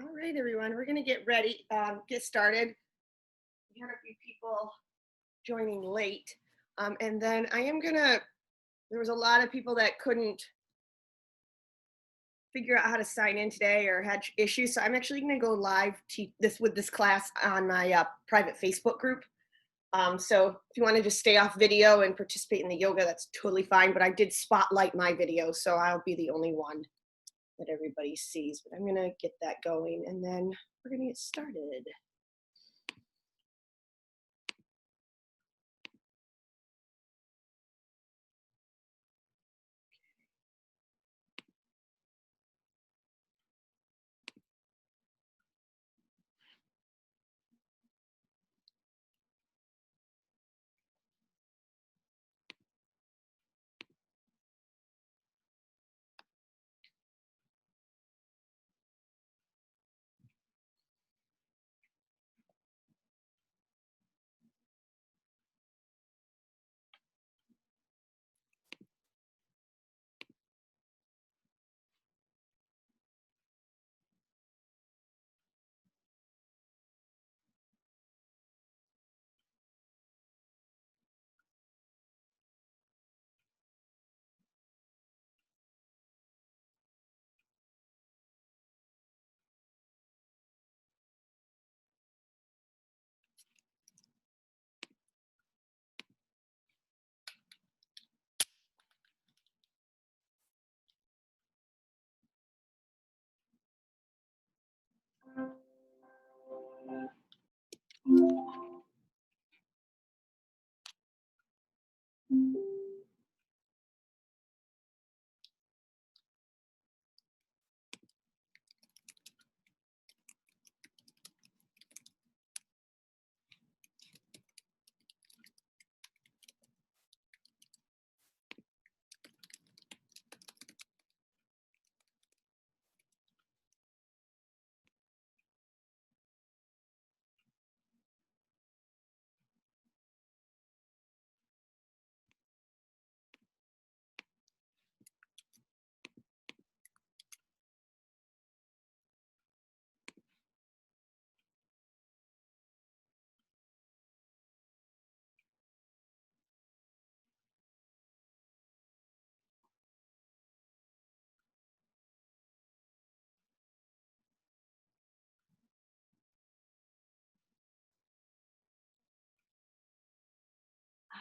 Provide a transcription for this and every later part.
All right, everyone, we're going to get ready, get started. We had a few people joining late. And then I am going to, there was a lot of people that couldn't figure out how to sign in today or had issues. So I'm actually going to go live with this class on my private Facebook group. So if you want to just stay off video and participate in the yoga, that's totally fine. But I did spotlight my video, so I'll be the only one that everybody sees. But I'm going to get that going, and then we're going to get started.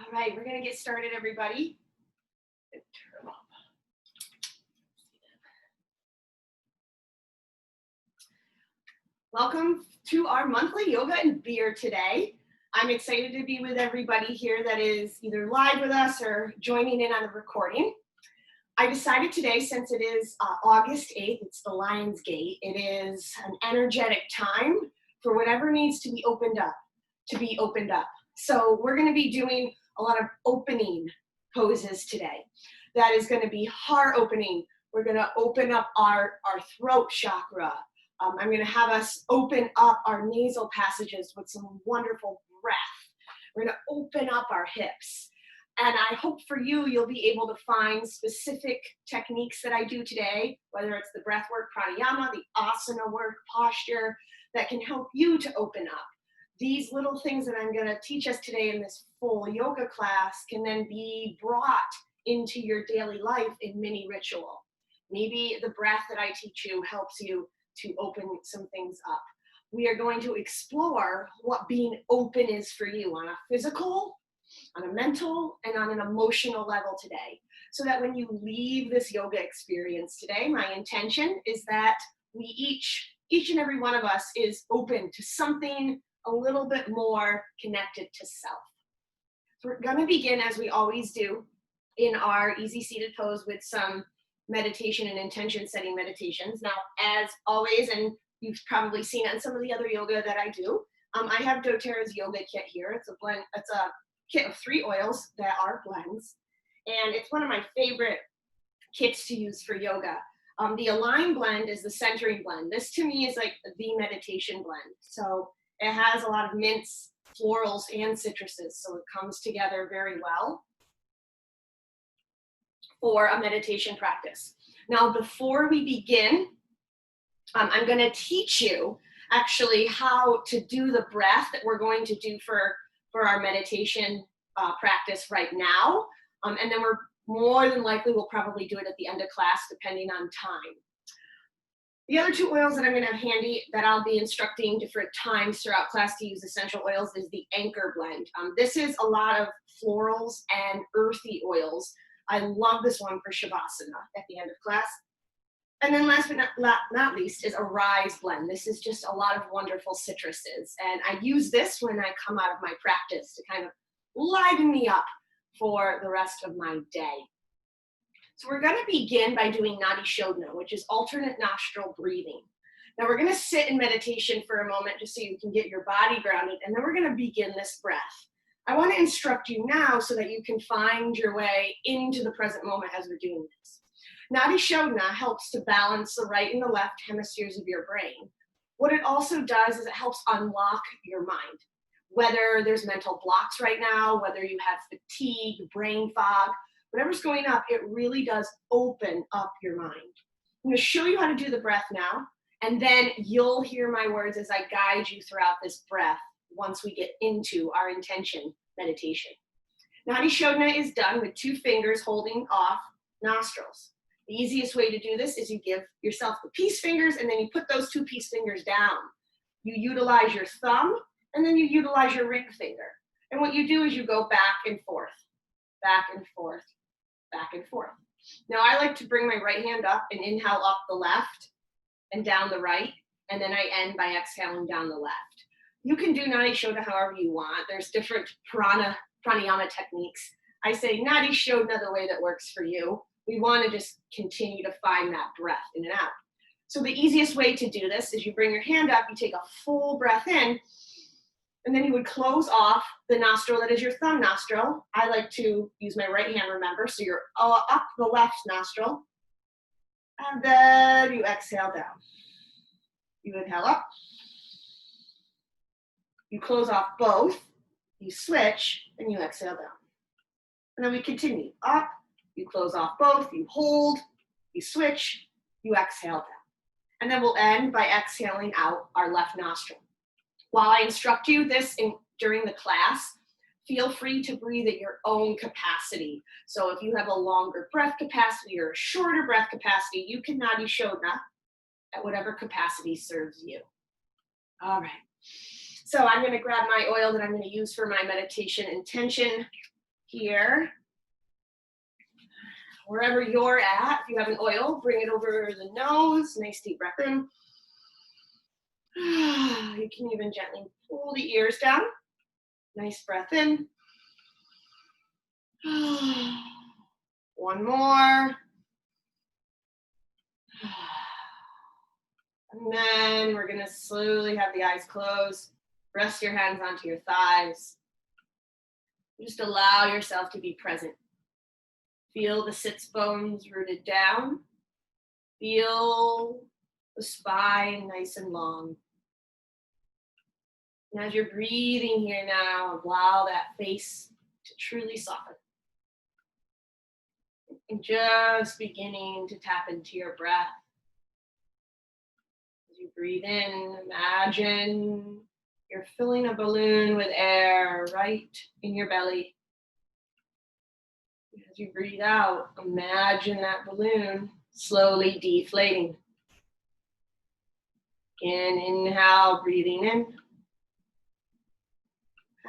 All right, we're going to get started, everybody. Turn them up. Welcome to our monthly yoga and beer today. I'm excited to be with everybody here that is either live with us or joining in on the recording. I decided today, since it is August 8th, it's the Lion's Gate, it is an energetic time for whatever needs to be opened up, So we're going to be doing a lot of opening poses today. That is going to be heart opening. We're going to open up our throat chakra. I'm going to have us open up our nasal passages with some wonderful breath. We're going to open up our hips. And I hope for you, you'll be able to find specific techniques that I do today, whether it's the breath work, pranayama, the asana work, posture, that can help you to open up. These little things that I'm going to teach us today in this full yoga class can then be brought into your daily life in mini ritual. Maybe the breath that I teach you helps you to open some things up. We are going to explore what being open is for you on a physical, on a mental, and on an emotional level today. So that when you leave this yoga experience today, my intention is that we each and every one of us is open to something a little bit more connected to self. So we're gonna begin, as we always do, in our easy seated pose with some meditation and intention setting meditations. Now, as always, and you've probably seen on some of the other yoga that I do, I have Doterra's yoga kit here. It's a blend, it's a kit of 3 oils that are blends. And it's one of my favorite kits to use for yoga. The Align blend is the centering blend. This to me is like the meditation blend. So it has a lot of mints, florals, and citruses. So it comes together very well for a meditation practice. Now, before we begin, I'm going to teach you actually how to do the breath that we're going to do for our meditation practice right now. And then we're more than likely, we'll probably do it at the end of class, depending on time. The other two oils that I'm going to have handy that I'll be instructing different times throughout class to use essential oils is the Anchor Blend. This is a lot of florals and earthy oils. I love this one for Shavasana at the end of class. And then last but not least is a Rise Blend. This is just a lot of wonderful citruses. And I use this when I come out of my practice to kind of liven me up for the rest of my day. So we're going to begin by doing Nadi Shodhana, which is alternate nostril breathing. Now we're going to sit in meditation for a moment just so you can get your body grounded, and then we're going to begin this breath. I want to instruct you now so that you can find your way into the present moment as we're doing this. Nadi Shodhana helps to balance the right and the left hemispheres of your brain. What it also does is it helps unlock your mind. Whether there's mental blocks right now, whether you have fatigue, brain fog, whatever's going up, it really does open up your mind. I'm going to show you how to do the breath now, and then you'll hear my words as I guide you throughout this breath once we get into our intention meditation. Nadi Shodhana is done with 2 fingers holding off nostrils. The easiest way to do this is you give yourself the peace fingers, and then you put those 2 peace fingers down. You utilize your thumb, and then you utilize your ring finger. And what you do is you go back and forth, back and forth, back and forth. Now I like to bring my right hand up and inhale up the left and down the right, and then I end by exhaling down the left. You can do Nadi Shodhana however you want. There's different pranayama techniques. I say Nadi Shodhana the way that works for you. We want to just continue to find that breath in and out. So the easiest way to do this is you bring your hand up, you take a full breath in, and then you would close off the nostril that is your thumb nostril. I like to use my right hand, remember, so you're up the left nostril, and then you exhale down. You inhale up, you close off both, you switch, and you exhale down. And then we continue, up, you close off both, you hold, you switch, you exhale down. And then we'll end by exhaling out our left nostril. While I instruct you this during the class, feel free to breathe at your own capacity. So if you have a longer breath capacity or a shorter breath capacity, you can Nadi Shodhana at whatever capacity serves you. All right. So I'm going to grab my oil that I'm going to use for my meditation intention here. Wherever you're at, if you have an oil, bring it over the nose. Nice deep breath in. You can even gently pull the ears down. Nice breath in. One more. And then we're going to slowly have the eyes closed. Rest your hands onto your thighs. Just allow yourself to be present. Feel the sits bones rooted down. Feel the spine nice and long. And as you're breathing here now, allow that face to truly soften. And just beginning to tap into your breath. As you breathe in, imagine you're filling a balloon with air right in your belly. As you breathe out, imagine that balloon slowly deflating. Again, inhale, breathing in.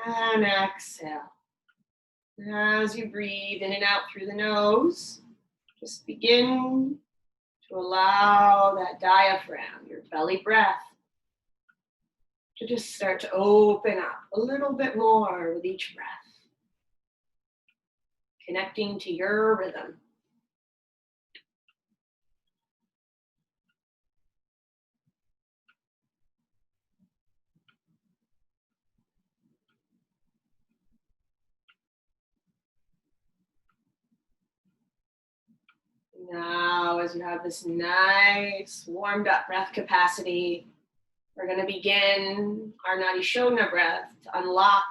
And exhale. As you breathe in and out through the nose, just begin to allow that diaphragm, your belly breath, to just start to open up a little bit more with each breath. Connecting to your rhythm. Now, as you have this nice warmed up breath capacity, we're going to begin our Nadi Shodhana breath to unlock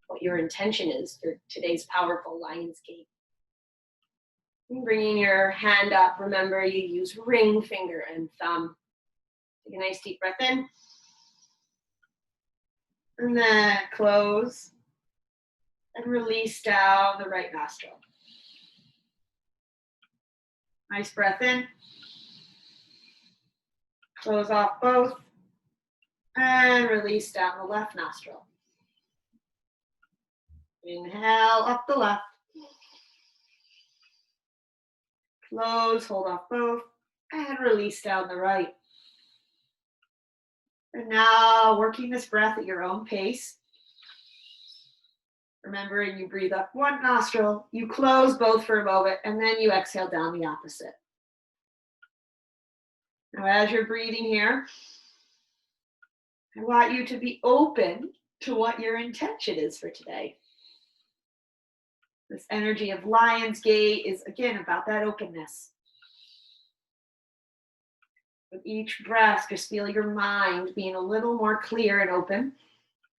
what your intention is for today's powerful Lion's Gate. And bringing your hand up, remember you use ring finger and thumb. Take a nice deep breath in. And then close and release down the right nostril. Nice breath in. Close off both. And release down the left nostril. Inhale up the left. Close, hold off both. And release down the right. And now working this breath at your own pace. Remembering you breathe up one nostril, you close both for a moment, and then you exhale down the opposite. Now as you're breathing here, I want you to be open to what your intention is for today. This energy of Lion's Gate is, again, about that openness. With each breath, just feel your mind being a little more clear and open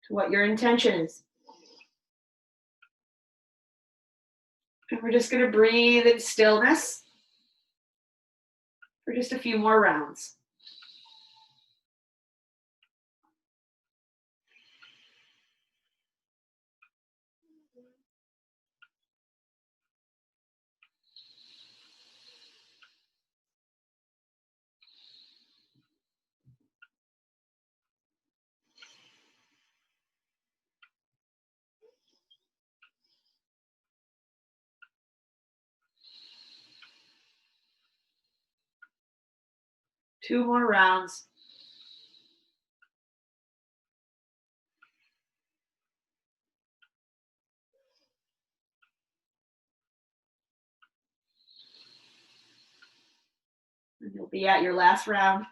to what your intention is. And we're just going to breathe in stillness for just a few more rounds. Two more rounds. And you'll be at your last round.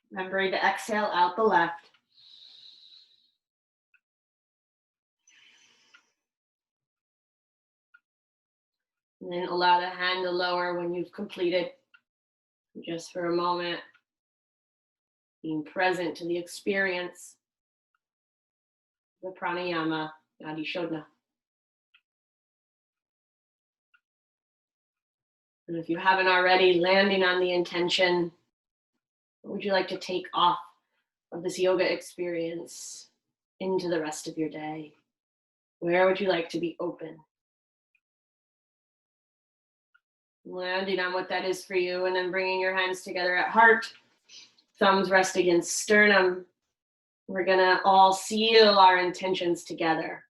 Remembering to exhale out the left. And then allow the hand to lower when you've completed. Just for a moment, being present to the experience, the pranayama, Nadi Shodhana. And if you haven't already, landing on the intention, what would you like to take off of this yoga experience into the rest of your day? Where would you like to be open? Landing on what that is for you, and then bringing your hands together at heart. Thumbs rest against sternum. We're gonna all seal our intentions together.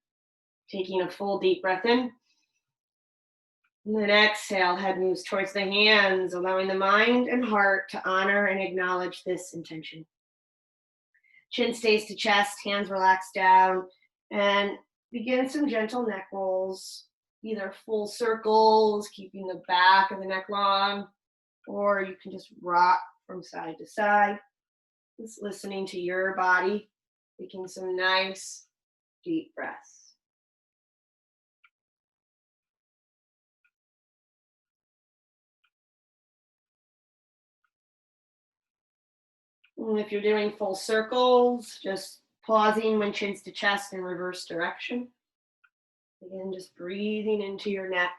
Taking a full deep breath in. And then exhale, head moves towards the hands, allowing the mind and heart to honor and acknowledge this intention. Chin stays to chest, hands relax down, and begin some gentle neck rolls, either full circles, keeping the back of the neck long, or you can just rock from side to side. Just listening to your body, taking some nice deep breaths. And if you're doing full circles, just pausing when chins to chest in reverse direction. Again, just breathing into your neck.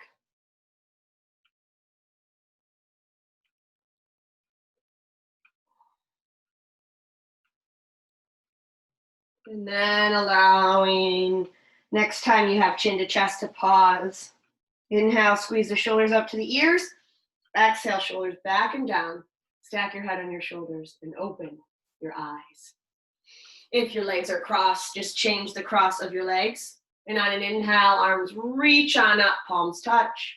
And then allowing, next time you have chin to chest, to pause. Inhale, squeeze the shoulders up to the ears. Exhale, shoulders back and down. Stack your head on your shoulders and open your eyes. If your legs are crossed, just change the cross of your legs. And on an inhale, arms reach on up, palms touch.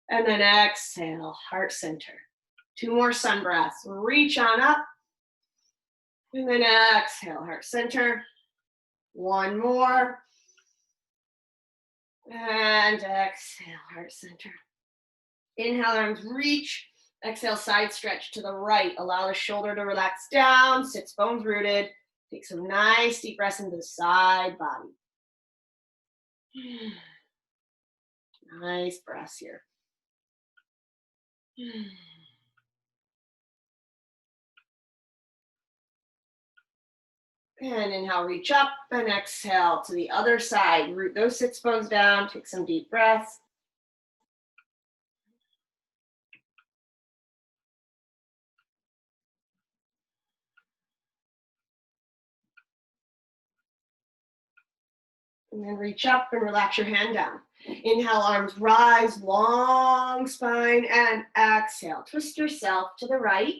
And then exhale, heart center. Two more sun breaths. Reach on up. And then exhale, heart center. One more. And exhale, heart center. Inhale, arms reach. Exhale, side stretch to the right. Allow the shoulder to relax down. Sits bones rooted. Take some nice deep breaths into the side body. Nice breaths here. And inhale, reach up, and exhale to the other side. Root those sits bones down, take some deep breaths. And then reach up and relax your hand down. Inhale, arms rise, long spine, and exhale. Twist yourself to the right.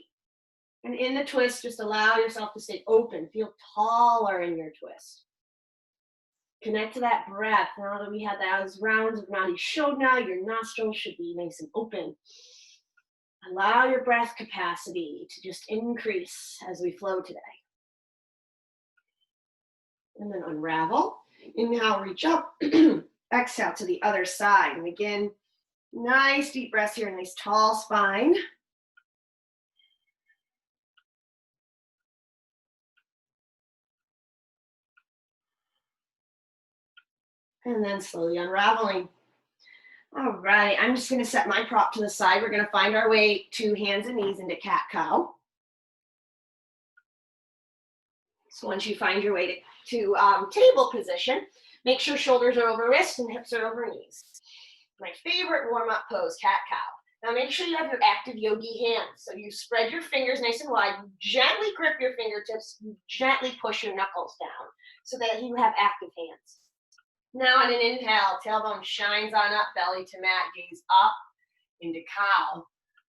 And in the twist, just allow yourself to stay open. Feel taller in your twist. Connect to that breath. Now that we had those rounds of Nadi Shodhana, your nostrils should be nice and open. Allow your breath capacity to just increase as we flow today. And then unravel. Inhale, reach up. Exhale to the other side. And again, nice deep breaths here, nice tall spine. And then slowly unraveling. All right, I'm just gonna set my prop to the side. We're gonna find our way to hands and knees into cat-cow. So once you find your way to table position, make sure shoulders are over wrists and hips are over knees. My favorite warm-up pose, cat-cow. Now make sure you have your active yogi hands. So you spread your fingers nice and wide, you gently grip your fingertips, you gently push your knuckles down so that you have active hands. Now on an inhale, tailbone shines on up, belly to mat, gaze up into cow.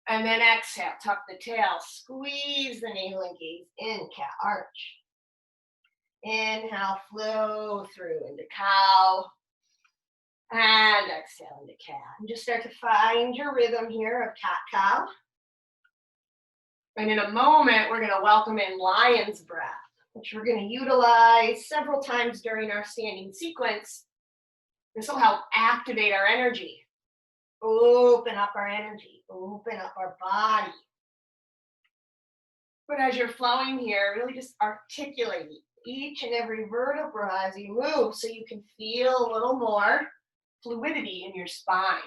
And then exhale, tuck the tail, squeeze the navel and gaze in, cat arch. Inhale, flow through into cow. And exhale into cat. And just start to find your rhythm here of cat-cow. And in a moment, we're gonna welcome in lion's breath, which we're gonna utilize several times during our standing sequence. This will help activate our energy, open up our energy, open up our body. But as you're flowing here, really just articulate each and every vertebra as you move so you can feel a little more fluidity in your spine.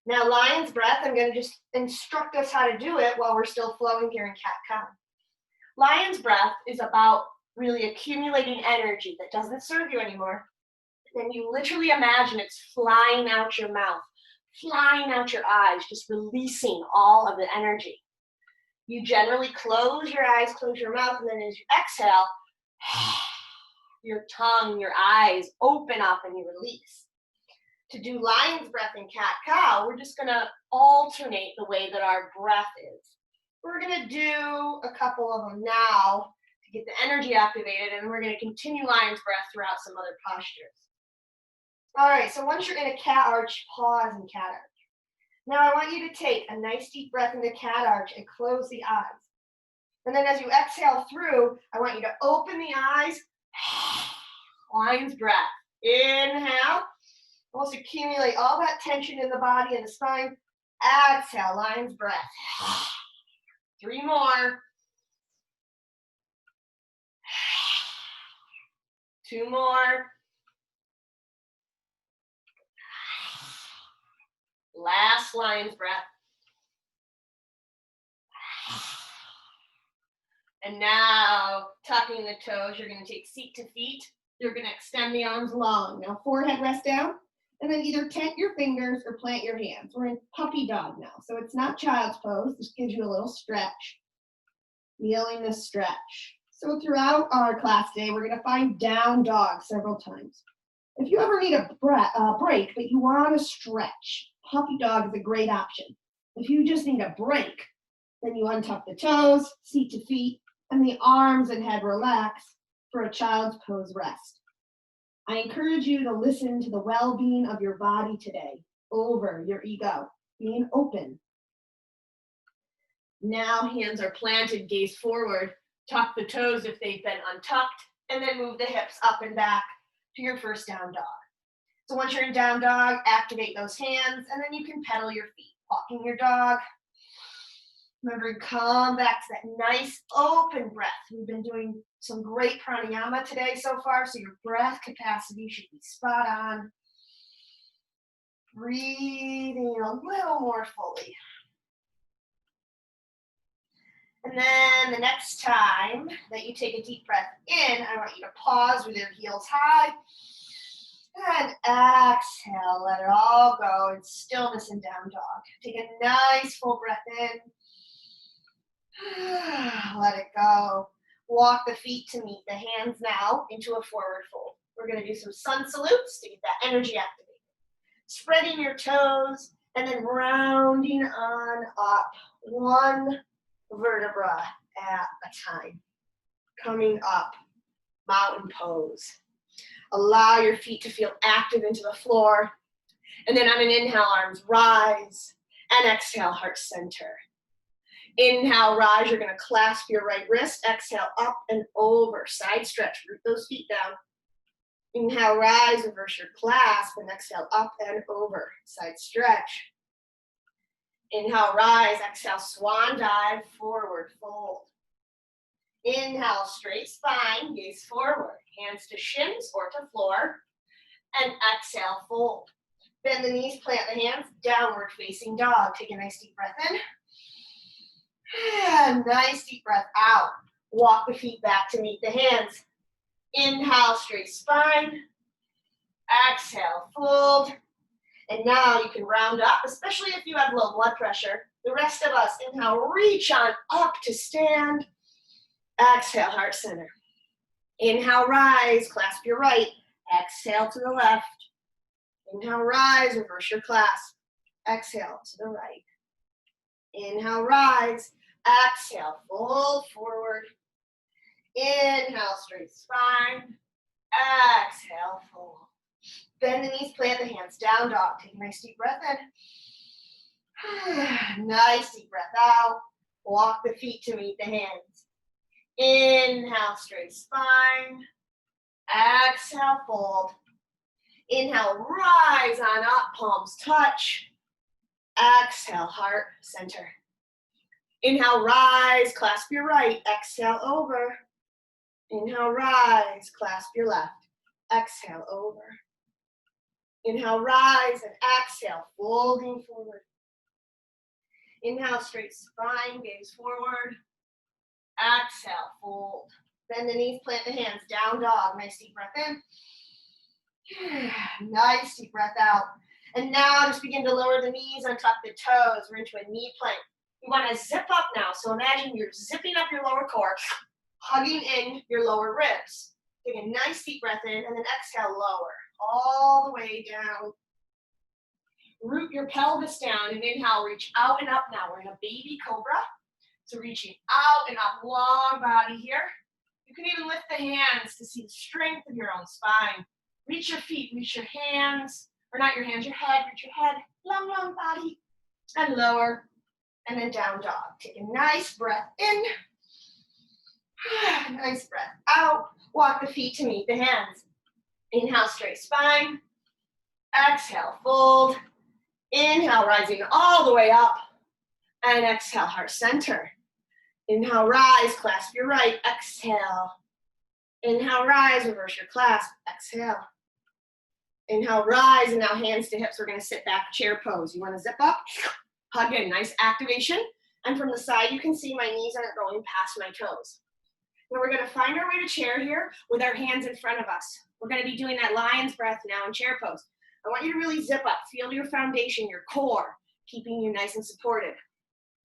Now, lion's breath, I'm going to just instruct us how to do it while we're still flowing here in cat-cow. Lion's breath is about really accumulating energy that doesn't serve you anymore. Then you literally imagine it's flying out your mouth, flying out your eyes, just releasing all of the energy. You generally close your eyes, close your mouth, and then as you exhale, your tongue, your eyes open up and you release. To do lion's breath and cat-cow, we're just gonna alternate the way that our breath is. We're gonna do a couple of them now to get the energy activated, and we're gonna continue lion's breath throughout some other postures. All right, so once you're in a cat arch, pause in cat arch. Now I want you to take a nice deep breath into cat arch and close the eyes. And then as you exhale through, I want you to open the eyes, lion's breath. Inhale, almost accumulate all that tension in the body and the spine. Exhale, lion's breath. 3 more. 2 more. Last lion's breath. And now, tucking the toes, you're going to take seat to feet. You're going to extend the arms long. Now, forehead rest down. And then either tent your fingers or plant your hands. We're in puppy dog now. So it's not child's pose. This gives you a little stretch. Kneeling the stretch. So throughout our class today, we're going to find down dog several times. If you ever need a break, but you want to stretch, puppy dog is a great option. If you just need a break, then you untuck the toes, seat to feet, and the arms and head relax for a child's pose rest. I encourage you to listen to the well-being of your body today over your ego, being open. Now hands are planted, gaze forward, tuck the toes if they've been untucked, and then move the hips up and back to your first down dog. So once you're in down dog, activate those hands, and then you can pedal your feet, walking your dog. Remember, come back to that nice open breath. We've been doing some great pranayama today so far, so your breath capacity should be spot on. Breathing a little more fully. And then the next time that you take a deep breath in, I want you to pause with your heels high. And exhale, let it all go in stillness and down dog. Take a nice full breath in. Let it go. Walk the feet to meet the hands now into a forward fold. We're going to do some sun salutes to get that energy activated. Spreading your toes and then rounding on up. One vertebra at a time. Coming up, mountain pose. Allow your feet to feel active into the floor. And then on an inhale, arms rise. And exhale, heart center. Inhale, rise. You're going to clasp your right wrist. Exhale, up and over. Side stretch. Root those feet down. Inhale, rise. Reverse your clasp. And exhale, up and over. Side stretch. Inhale, rise. Exhale, swan dive. Forward fold. Inhale, straight spine. Gaze forward. Hands to shins or to floor. And exhale, fold. Bend the knees, plant the hands. Downward facing dog. Take a nice deep breath in. And nice deep breath out. Walk the feet back to meet the hands. Inhale, straight spine. Exhale, fold. And now you can round up, especially if you have low blood pressure. The rest of us, inhale, reach on up to stand. Exhale, heart center. Inhale, rise, clasp your right. Exhale to the left. Inhale, rise, reverse your clasp. Exhale to the right. Inhale, rise. Exhale, fold forward. Inhale, straight spine. Exhale, fold. Bend the knees, plant the hands, down dog. Take a nice deep breath in. Nice deep breath out. Walk the feet to meet the hands. Inhale, straight spine. Exhale, fold. Inhale, rise on up, palms touch. Exhale, heart center. Inhale, rise, clasp your right. Exhale, over. Inhale, rise, clasp your left. Exhale, over. Inhale, rise, and exhale, folding forward. Inhale, straight spine, gaze forward. Exhale, fold. Bend the knees, plant the hands, down dog. Nice deep breath in. Nice deep breath out. And now just begin to lower the knees, untuck the toes. We're into a knee plank. You want to zip up now. So imagine you're zipping up your lower core, hugging in your lower ribs. Take a nice deep breath in and then exhale, lower. All the way down. Root your pelvis down and inhale, reach out and up now. We're in a baby cobra. So reaching out and up, long body here. You can even lift the hands to see the strength of your own spine. Reach your feet, reach your hands, or not your hands, your head, reach your head, long, long body, and lower, and then down dog. Take a nice breath in, nice breath out. Walk the feet to meet the hands. Inhale, straight spine. Exhale, fold. Inhale, rising all the way up. And exhale, heart center. Inhale, rise, clasp your right. Exhale. Inhale, rise, reverse your clasp. Exhale. Inhale, rise, and now hands to hips. We're going to sit back, chair pose. You want to zip up, hug in, nice activation. And from the side, you can see my knees aren't going past my toes. Now we're going to find our way to chair here with our hands in front of us. We're going to be doing that lion's breath now in chair pose. I want you to really zip up, feel your foundation, your core, keeping you nice and supported.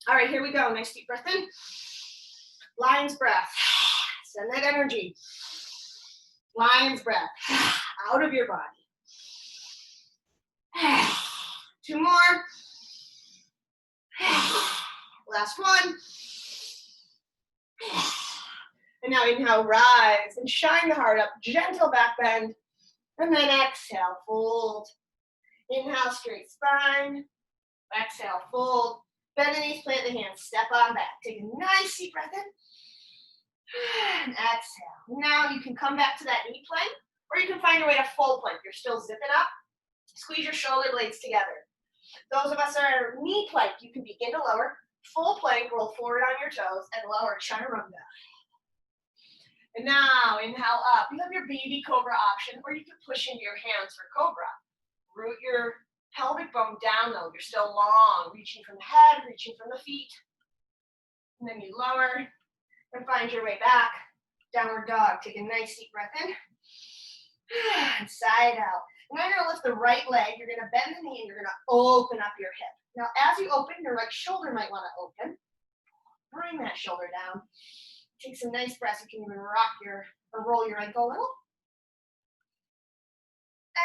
All right, here we go. Nice deep breath in. Lion's breath. Send that energy. Lion's breath. Out of your body. Two more. Last one. And now inhale, rise and shine the heart up. Gentle back bend. And then exhale, fold. Inhale, straight spine. Exhale, fold. Bend the knees, plant the hands. Step on back. Take a nice deep breath in. And exhale. Now you can come back to that knee plank, or you can find your way to full plank. You're still zipping up. Squeeze your shoulder blades together. Those of us that are knee plank, you can begin to lower. Full plank, roll forward on your toes, and lower, chaturanga. And now, inhale up. You have your baby cobra option, or you can push into your hands for cobra. Root your pelvic bone down though. You're still long, reaching from the head, reaching from the feet. And then you lower and find your way back. Downward dog. Take a nice deep breath in. And side out. Now you're going to lift the right leg. You're going to bend the knee and you're going to open up your hip. Now as you open, your right shoulder might want to open. Bring that shoulder down. Take some nice breaths. You can even rock or roll your ankle a little.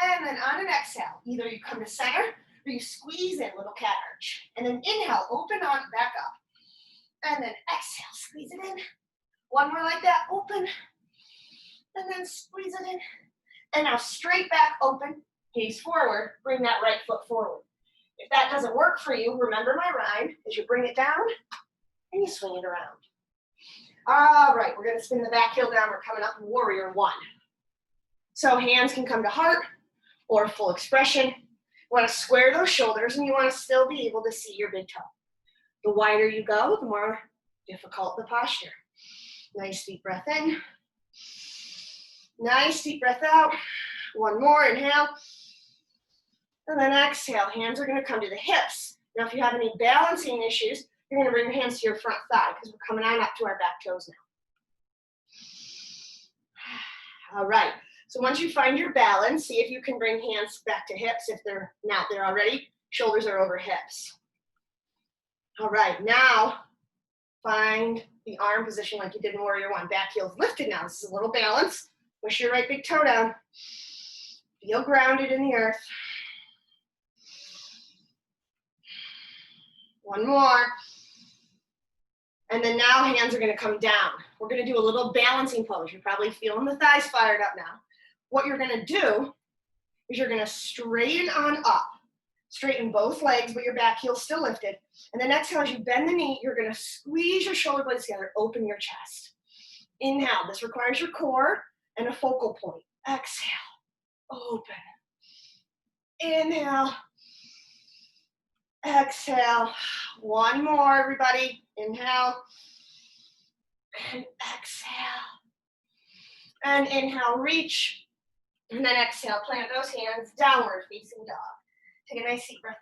And then on an exhale, either you come to center or you squeeze in, little cat arch. And then inhale, open on, back up. And then exhale, squeeze it in. One more like that, open. And then squeeze it in. And now straight back, open, gaze forward, bring that right foot forward. If that doesn't work for you, remember my rhyme, is you bring it down and you swing it around. All right, we're gonna spin the back heel down. We're coming up in warrior one. So hands can come to heart or full expression. You wanna square those shoulders and you wanna still be able to see your big toe. The wider you go, the more difficult the posture. Nice deep breath in. Nice deep breath out. One more, inhale. And then exhale, hands are gonna come to the hips. Now if you have any balancing issues, you're gonna bring your hands to your front thigh because we're coming on up to our back toes now. All right, so once you find your balance, see if you can bring hands back to hips. If they're not there already, shoulders are over hips. All right, now find the arm position like you did in warrior one. Back heel's lifted now. This is a little balance. Push your right big toe down. Feel grounded in the earth. One more. And then now hands are gonna come down. We're gonna do a little balancing pose. You're probably feeling the thighs fired up now. What you're gonna do is you're gonna straighten on up. Straighten both legs, but your back heel's still lifted. And then exhale, as you bend the knee, you're gonna squeeze your shoulder blades together, open your chest. Inhale, this requires your core and a focal point. Exhale, open. Inhale, exhale. One more, everybody. Inhale, and exhale. And inhale, reach. And then exhale, plant those hands, downward facing dog. Take a nice deep breath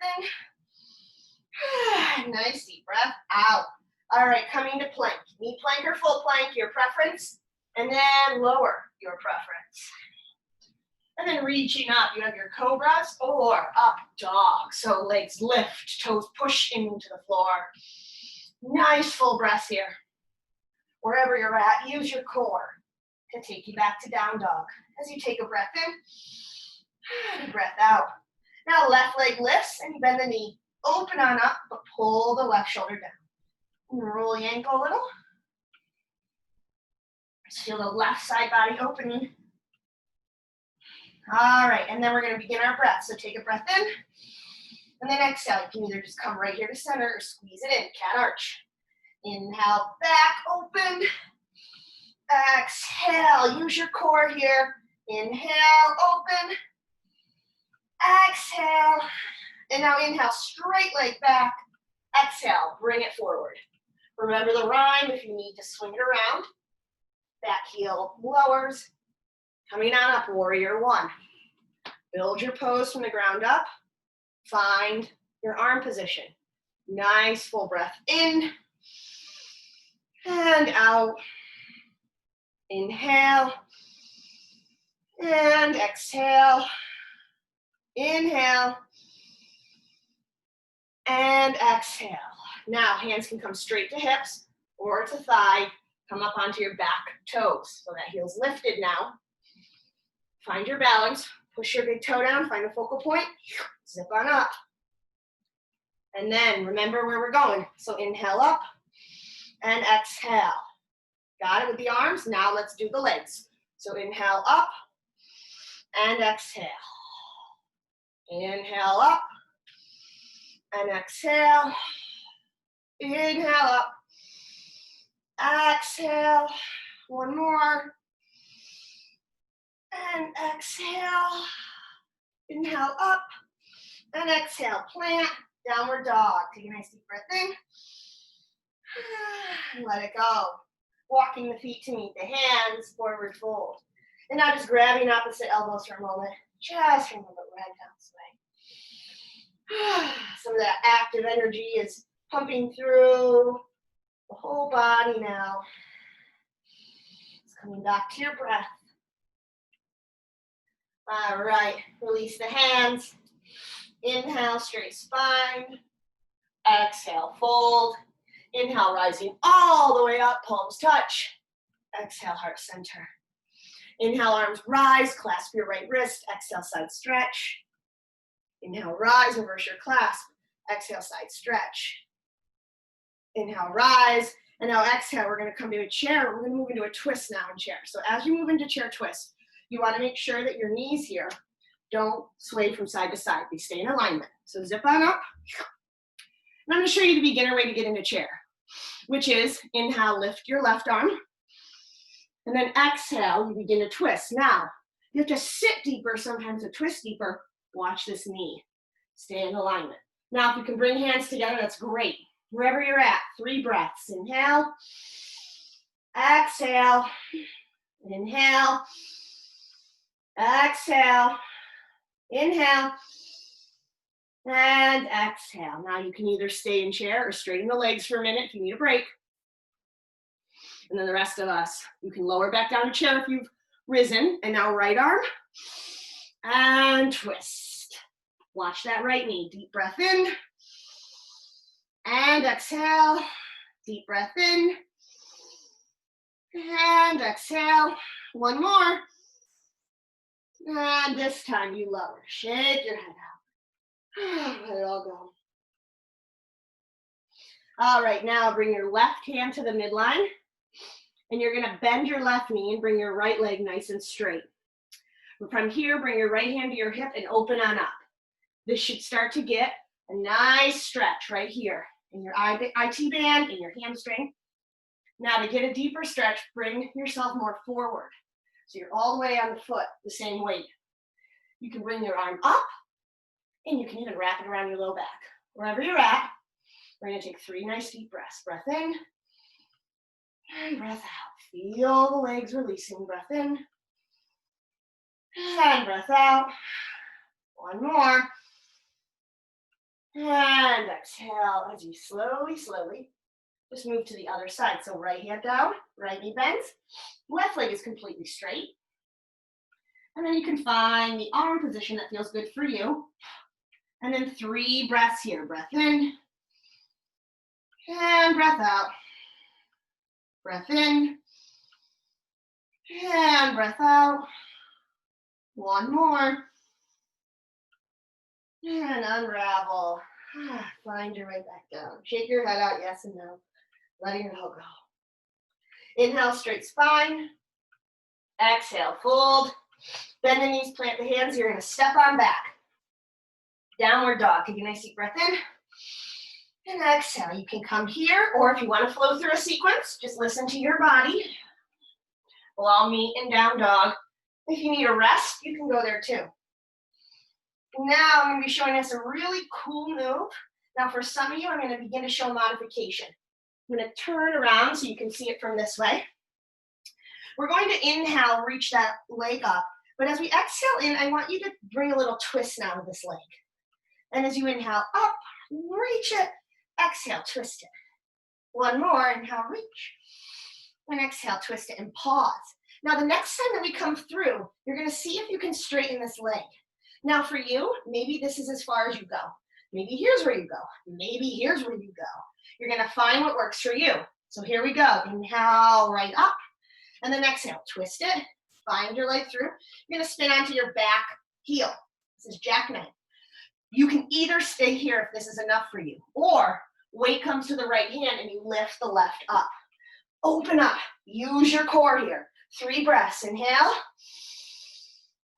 in. Nice deep breath out. All right, coming to plank. Knee plank or full plank, your preference. And then lower your preference. And then reaching up, you have your cobras or up dog. So legs lift, toes push into the floor. Nice full breath here. Wherever you're at, use your core to take you back to down dog. As you take a breath in, and breath out. Now left leg lifts and you bend the knee. Open on up, but pull the left shoulder down. And roll the ankle a little. Just feel the left side body opening. All right, and then we're gonna begin our breath. So take a breath in, and then exhale. You can either just come right here to center or squeeze it in, cat arch. Inhale, back, open. Exhale, use your core here. Inhale, open. Exhale. And now inhale, straight leg back. Exhale, bring it forward. Remember the rhyme if you need to swing it around. Back heel lowers. Coming on up, warrior one. Build your pose from the ground up. Find your arm position. Nice full breath in and out. Inhale and exhale. Inhale and exhale. Now hands can come straight to hips or to thigh. Come up onto your back toes. So that heel's lifted now. Find your balance. Push your big toe down. Find a focal point. Zip on up. And then remember where we're going. So inhale up and exhale. Got it with the arms? Now let's do the legs. So inhale up and exhale. Inhale up and exhale. Inhale up. Exhale. One more. And exhale. Inhale up and exhale. Plant, downward dog. Take a nice deep breath in. And let it go. Walking the feet to meet the hands, forward fold. And now just grabbing opposite elbows for a moment. Just remember ragdoll swing. Some of that active energy is pumping through the whole body now. It's coming back to your breath. All right, release the hands. Inhale, straight spine. Exhale, fold. Inhale, rising all the way up, palms touch. Exhale, heart center. Inhale, arms rise, clasp your right wrist. Exhale, side stretch. Inhale, rise, reverse your clasp. Exhale, side stretch. Inhale, rise. And now exhale, we're gonna come to a chair. We're gonna move into a twist now in chair. So as you move into chair twist, you wanna make sure that your knees here don't sway from side to side. They stay in alignment. So zip on up. And I'm gonna show you the beginner way to get into chair, which is inhale, lift your left arm. And then exhale, you begin to twist. Now, you have to sit deeper, sometimes to twist deeper. Watch this knee. Stay in alignment. Now, if you can bring hands together, that's great. Wherever you're at, 3 breaths. Inhale, exhale, inhale, exhale, inhale, and exhale. Now you can either stay in chair or straighten the legs for a minute if you need a break. And then the rest of us, you can lower back down to chair if you've risen. And now right arm and twist. Watch that right knee. Deep breath in and exhale. Deep breath in and exhale. One more. And this time you lower. Shake your head out. Let it all go. All right, now bring your left hand to the midline. And you're gonna bend your left knee and bring your right leg nice and straight. From here, bring your right hand to your hip and open on up. This should start to get a nice stretch right here in your IT band, in your hamstring. Now to get a deeper stretch, bring yourself more forward. So you're all the way on the foot, the same weight. You can bring your arm up and you can even wrap it around your low back. Wherever you're at, we're gonna take 3 nice deep breaths. Breath in. And breath out. Feel the legs releasing. Breath in. And breath out. One more. And exhale as you slowly, slowly just move to the other side. So right hand down, right knee bends. Left leg is completely straight. And then you can find the arm position that feels good for you. And then 3 breaths here. Breath in. And breath out. Breath in, and breath out. One more. And unravel. Find your way back down. Shake your head out, yes and no. Letting it all go. Inhale, straight spine. Exhale, fold. Bend the knees, plant the hands. You're gonna step on back. Downward dog. Take a nice deep breath in. And exhale. You can come here, or if you want to flow through a sequence, just listen to your body. We'll all meet in down dog. If you need a rest, you can go there too. Now I'm going to be showing us a really cool move. Now for some of you, I'm going to begin to show modification. I'm going to turn around so you can see it from this way. We're going to inhale, reach that leg up. But as we exhale in, I want you to bring a little twist now to this leg. And as you inhale up, reach it. Exhale, twist it. One more, inhale, reach. And exhale, twist it and pause. Now the next time that we come through, you're gonna see if you can straighten this leg. Now for you, maybe this is as far as you go. Maybe here's where you go. Maybe here's where you go. You're gonna find what works for you. So here we go. Inhale, right up. And then exhale, twist it. Find your leg through. You're gonna spin onto your back heel. This is jackknife. You can either stay here if this is enough for you, or weight comes to the right hand and you lift the left up. Open up. Use your core here. 3 breaths. Inhale.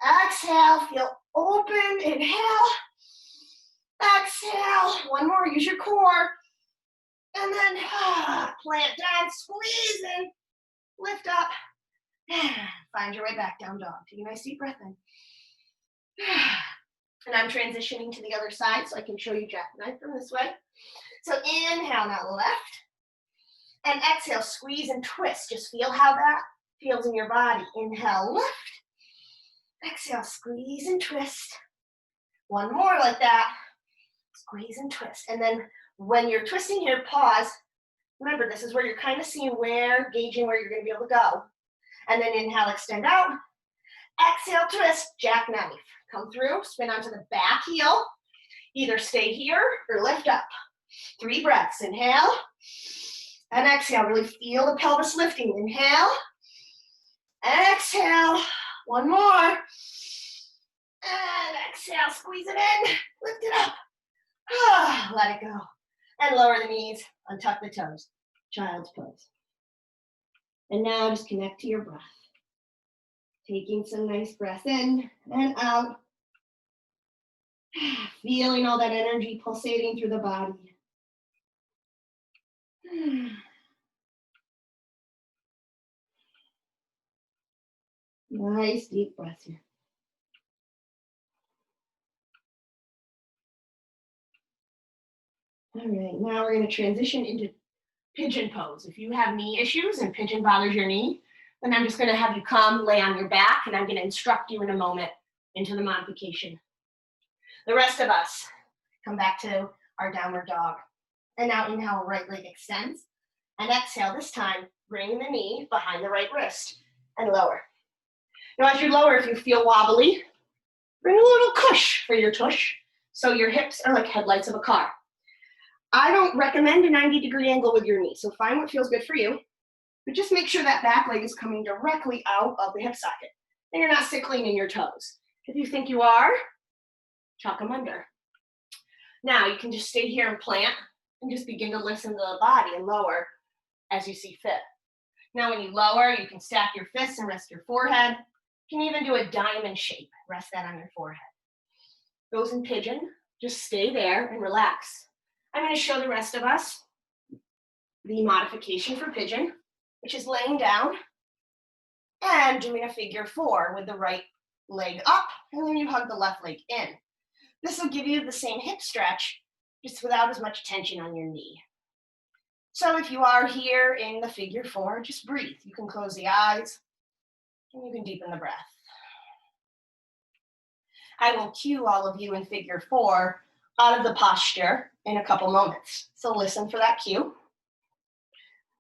Exhale. Feel open. Inhale. Exhale. One more. Use your core. And then plant down. Squeeze in. Lift up. Find your way back. Down dog. Take a nice deep breath in. And I'm transitioning to the other side so I can show you jackknife from this way. So inhale now left. And exhale, squeeze and twist. Just feel how that feels in your body. Inhale, lift. Exhale, squeeze and twist. One more like that. Squeeze and twist. And then when you're twisting here, pause. Remember, this is where you're kind of seeing gauging where you're going to be able to go. And then inhale, extend out. Exhale, twist, jackknife. Come through, spin onto the back heel. Either stay here or lift up. 3 breaths. Inhale and exhale. Really feel the pelvis lifting. Inhale and exhale. 1 more. And exhale, squeeze it in. Lift it up. Let it go. And lower the knees, untuck the toes. Child's pose. And now just connect to your breath. Taking some nice breath in and out. Feeling all that energy pulsating through the body. Nice deep breath here. All right, now we're going to transition into pigeon pose. If you have knee issues and pigeon bothers your knee, then I'm just going to have you come lay on your back, and I'm going to instruct you in a moment into the modification. The rest of us come back to our downward dog. And now inhale, right leg extends. And exhale, this time, bring the knee behind the right wrist and lower. Now as you lower, if you feel wobbly, bring a little cush for your tush, so your hips are like headlights of a car. I don't recommend a 90-degree angle with your knee, so find what feels good for you, but just make sure that back leg is coming directly out of the hip socket, and you're not sickling in your toes. If you think you are, tuck them under. Now you can just stay here and plant, and just begin to listen to the body and lower as you see fit. Now when you lower, you can stack your fists and rest your forehead. You can even do a diamond shape. Rest that on your forehead. Those in pigeon, just stay there and relax. I'm going to show the rest of us the modification for pigeon, which is laying down and doing a figure 4 with the right leg up, and then you hug the left leg in. This will give you the same hip stretch, just without as much tension on your knee. So if you are here in the figure 4, just breathe. You can close the eyes, and you can deepen the breath. I will cue all of you in figure 4 out of the posture in a couple moments. So listen for that cue.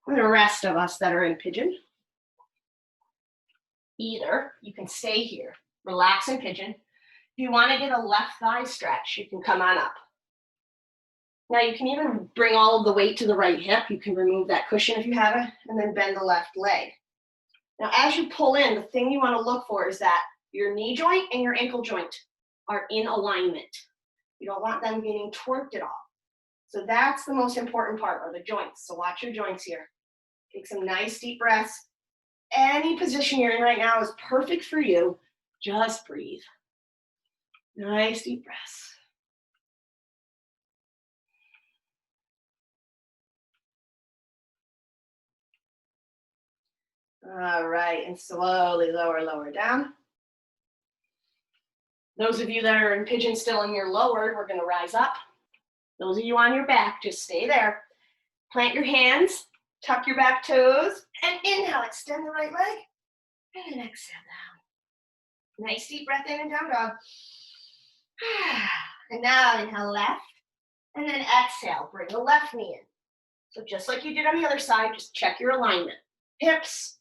For the rest of us that are in pigeon, either you can stay here, relax in pigeon. If you want to get a left thigh stretch, you can come on up. Now you can even bring all of the weight to the right hip. You can remove that cushion if you have it, and then bend the left leg. Now as you pull in, the thing you want to look for is that your knee joint and your ankle joint are in alignment. You don't want them getting twerked at all. So that's the most important part, are the joints. So watch your joints here. Take some nice deep breaths. Any position you're in right now is perfect for you. Just breathe. Nice deep breaths. All right, and slowly lower down. Those of you that are in pigeon still and you're lowered, we're going to rise up. Those of you on your back, just stay there. Plant your hands, tuck your back toes, and inhale, extend the right leg, and then exhale down. Nice deep breath in and down dog. And now inhale left, and then exhale, bring the left knee in. So just like you did on the other side, just check your alignment. Hips,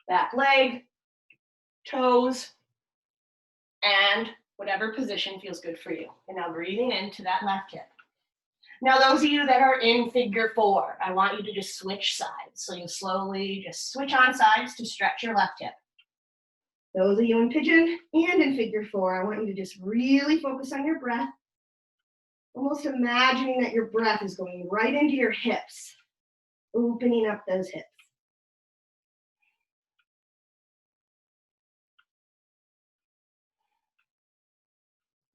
back leg, toes, and whatever position feels good for you. And now breathing into that left hip. Now those of you that are in figure 4, I want you to just switch sides. So you slowly just switch on sides to stretch your left hip. Those of you in pigeon and in figure 4, I want you to just really focus on your breath. Almost imagining that your breath is going right into your hips, opening up those hips.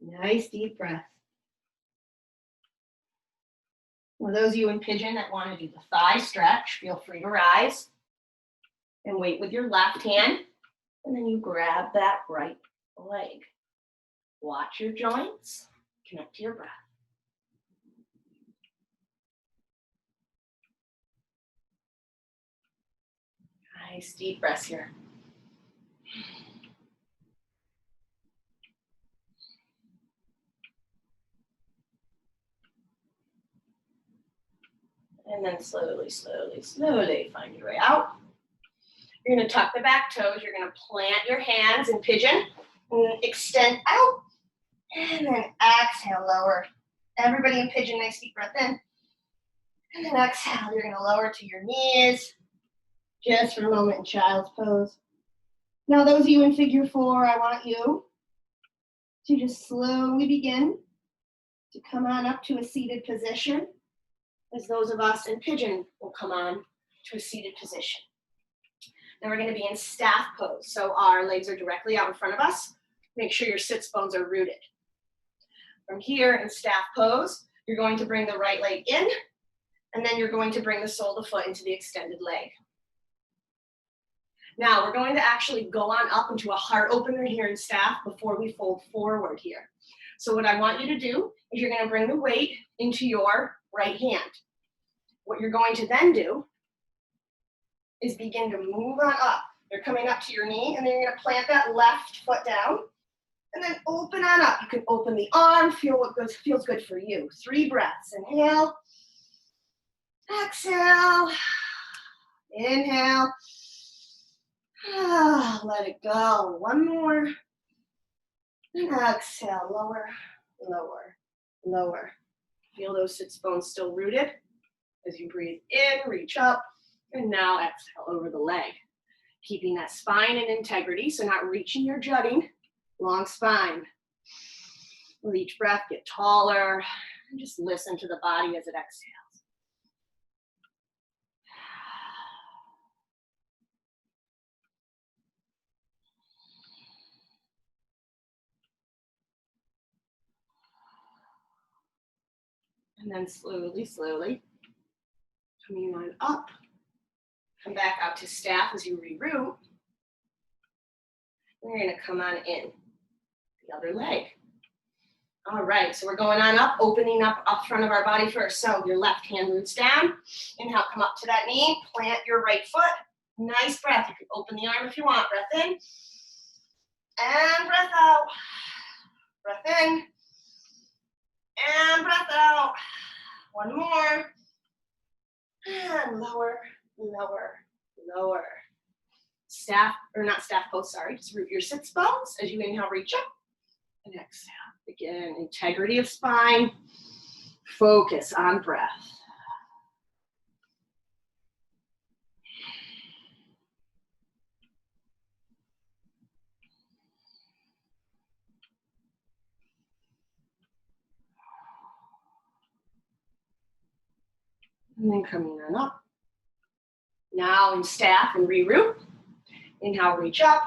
Nice deep breath. For those of you in pigeon that want to do the thigh stretch, feel free to rise and wait with your left hand, and then you grab that right leg. Watch your joints, connect to your breath. Nice deep breaths here. And then slowly, slowly, slowly find your way out. You're gonna tuck the back toes. You're gonna plant your hands in pigeon and extend out. And then exhale, lower. Everybody in pigeon, nice deep breath in. And then exhale, you're gonna lower to your knees. Just for a moment in child's pose. Now those of you in figure 4, I want you to just slowly begin to come on up to a seated position, as those of us in pigeon will come on to a seated position. Now we're gonna be in staff pose. So our legs are directly out in front of us. Make sure your sits bones are rooted. From here in staff pose, you're going to bring the right leg in, and then you're going to bring the sole of the foot into the extended leg. Now we're going to actually go on up into a heart opener here in staff before we fold forward here. So what I want you to do is you're going to bring the weight into your right hand. What you're going to then do is begin to move on up. You're coming up to your knee, and then you're going to plant that left foot down, and then open on up. You can open the arm, feel what feels good for you. 3 breaths. Inhale, exhale, inhale. Let it go. 1 more. And exhale, lower, lower, lower. Feel those sits bones still rooted. As you breathe in, reach up, and now exhale over the leg. Keeping that spine in integrity, so not reaching or jutting. Long spine. With each breath, get taller, and just listen to the body as it exhales. And then slowly, slowly, coming on up. Come back out to staff as you reroot. And you're gonna come on in, the other leg. All right, so we're going on up, opening up front of our body first. So your left hand roots down. Inhale, come up to that knee, plant your right foot. Nice breath. You can open the arm if you want. Breath in, and breath out. Breath in, and breath out. 1 more. And lower, lower, lower. Staff, or not staff pose, sorry. Just root your sits bones as you inhale, reach up. And exhale. Again, integrity of spine. Focus on breath. And then coming on up. Now in staff and reroot. Inhale, reach up.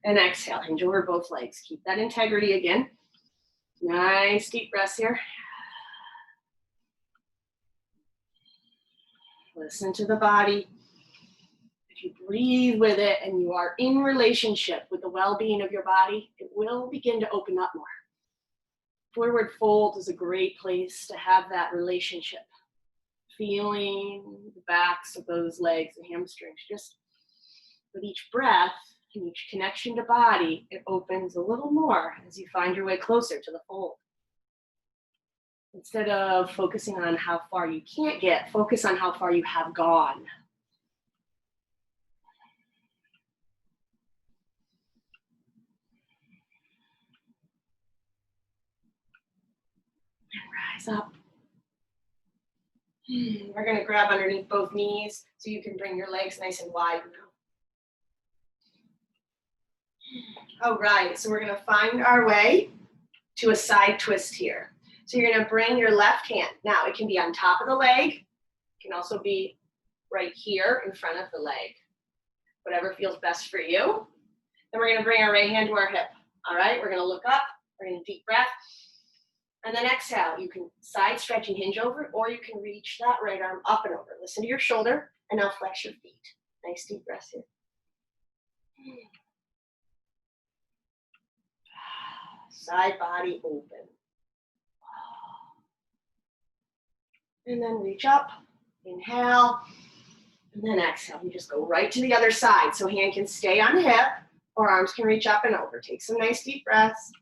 And exhale, hinge over both legs. Keep that integrity again. Nice deep breaths here. Listen to the body. If you breathe with it and you are in relationship with the well-being of your body, it will begin to open up more. Forward fold is a great place to have that relationship. Feeling the backs of those legs and hamstrings. Just with each breath and each connection to body, it opens a little more as you find your way closer to the fold. Instead of focusing on how far you can't get, focus on how far you have gone. And rise up. We're going to grab underneath both knees so you can bring your legs nice and wide now. All right, so we're going to find our way to a side twist here. So you're going to bring your left hand. Now, it can be on top of the leg. It can also be right here in front of the leg. Whatever feels best for you. Then we're going to bring our right hand to our hip. All right, we're going to look up. We're going to deep breath. And then exhale. You can side stretch and hinge over, or you can reach that right arm up and over. Listen to your shoulder, and now flex your feet. Nice deep breath here. Side body open. And then reach up, inhale, and then exhale. You just go right to the other side. So hand can stay on the hip, or arms can reach up and over. Take some nice deep breaths.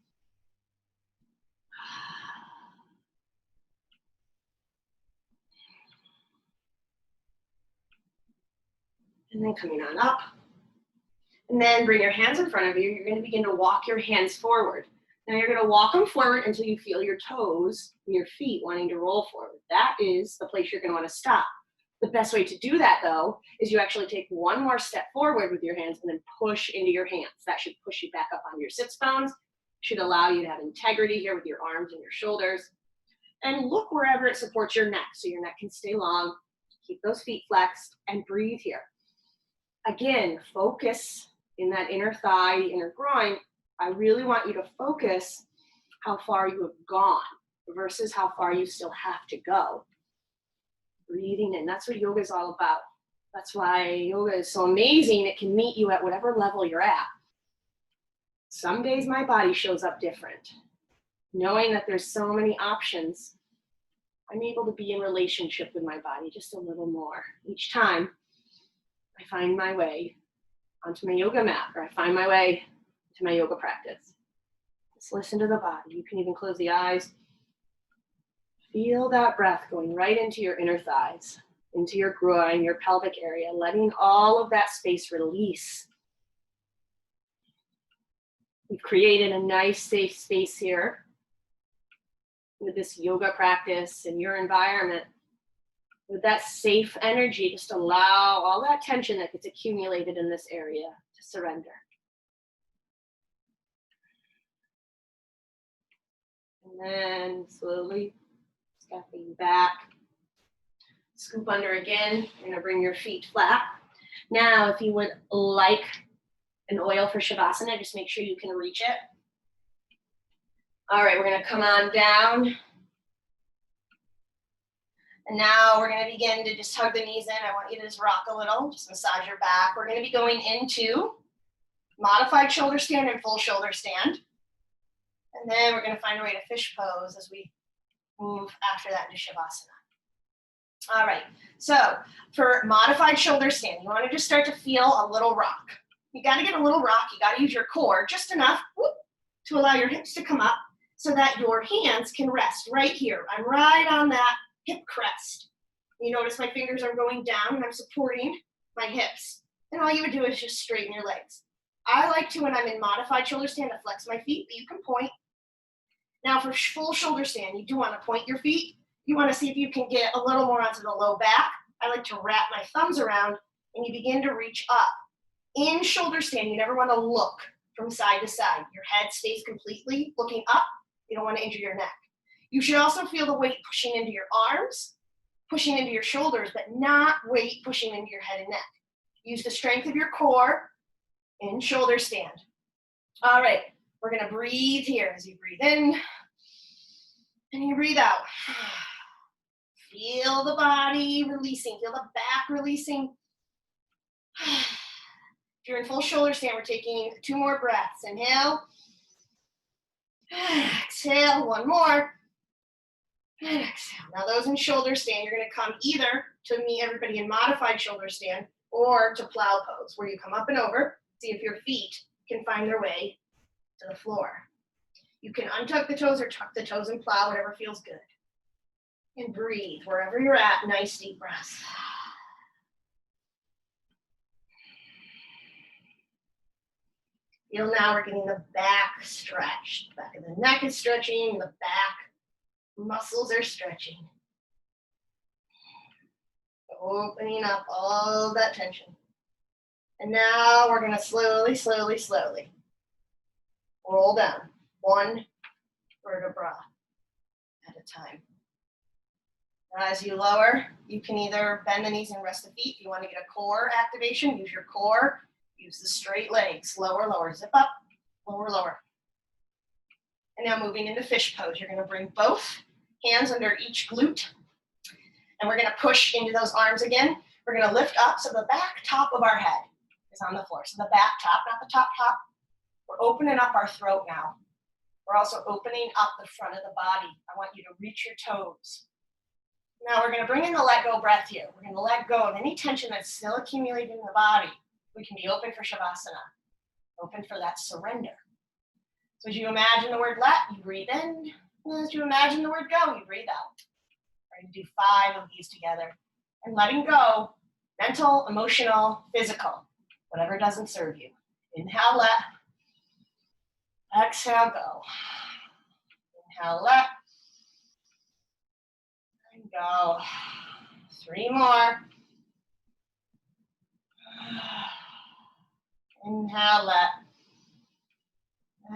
And then coming on up. And then bring your hands in front of you. You're going to begin to walk your hands forward. Now you're going to walk them forward until you feel your toes and your feet wanting to roll forward. That is the place you're going to want to stop. The best way to do that, though, is you actually take one more step forward with your hands and then push into your hands. That should push you back up on your sits bones, should allow you to have integrity here with your arms and your shoulders. And look wherever it supports your neck, so your neck can stay long. Keep those feet flexed and breathe here. Again, focus in that inner thigh, inner groin. I really want you to focus how far you have gone versus how far you still have to go. Breathing in, that's what yoga is all about. That's why yoga is so amazing. It can meet you at whatever level you're at. Some days my body shows up different. Knowing that there's so many options, I'm able to be in relationship with my body just a little more. Each time I find my way onto my yoga mat, or I find my way to my yoga practice. Just listen to the body. You can even close the eyes. Feel that breath going right into your inner thighs, into your groin, your pelvic area, letting all of that space release. We've created a nice, safe space here with this yoga practice in your environment. With that safe energy, just allow all that tension that gets accumulated in this area to surrender. And then slowly stepping back, scoop under again. You're gonna bring your feet flat. Now, if you would like an oil for Shavasana, just make sure you can reach it. All right, we're gonna come on down. And now we're gonna begin to just hug the knees in. I want you to just rock a little, just massage your back. We're gonna be going into modified shoulder stand and full shoulder stand. And then we're gonna find a way to fish pose as we move after that into Shavasana. All right, so for modified shoulder stand, you wanna just start to feel a little rock. You gotta get a little rock, you gotta use your core just enough to allow your hips to come up so that your hands can rest right here. I'm right on that hip crest. You notice my fingers are going down and I'm supporting my hips. And all you would do is just straighten your legs. I like to, when I'm in modified shoulder stand, to flex my feet, but you can point. Now for full shoulder stand, you do want to point your feet. You want to see if you can get a little more onto the low back. I like to wrap my thumbs around and you begin to reach up. In shoulder stand, you never want to look from side to side. Your head stays completely looking up. You don't want to injure your neck. You should also feel the weight pushing into your arms, pushing into your shoulders, but not weight pushing into your head and neck. Use the strength of your core in shoulder stand. All right, we're gonna breathe here as you breathe in and you breathe out. Feel the body releasing, feel the back releasing. If you're in full shoulder stand, we're taking 2 more breaths. Inhale, exhale, 1 more. And exhale. Now those in shoulder stand, you're gonna come either to meet everybody in modified shoulder stand or to plow pose, where you come up and over, see if your feet can find their way to the floor. You can untuck the toes or tuck the toes and plow, whatever feels good. And breathe wherever you're at, nice deep breaths. Feel now we're getting the back stretched. The back of the neck is stretching, the back muscles are stretching. Opening up all that tension. And now we're gonna slowly, slowly, slowly roll down 1 vertebra at a time. As you lower, you can either bend the knees and rest the feet. If you want to get a core activation, use your core. Use the straight legs. Lower, lower, zip up, lower, lower. And now moving into fish pose. You're going to bring both hands under each glute. And we're going to push into those arms again. We're going to lift up so the back top of our head is on the floor. So the back top, not the top top. We're opening up our throat now. We're also opening up the front of the body. I want you to reach your toes. Now we're going to bring in the let go breath here. We're going to let go of any tension that's still accumulated in the body. We can be open for Shavasana, open for that surrender. So as you imagine the word let, you breathe in. And as you imagine the word go, you breathe out. We're going to do 5 of these together. And letting go Mental, emotional, physical, whatever doesn't serve you. Inhale, let. Exhale, go. Inhale, let. And go. 3 more. Inhale, let.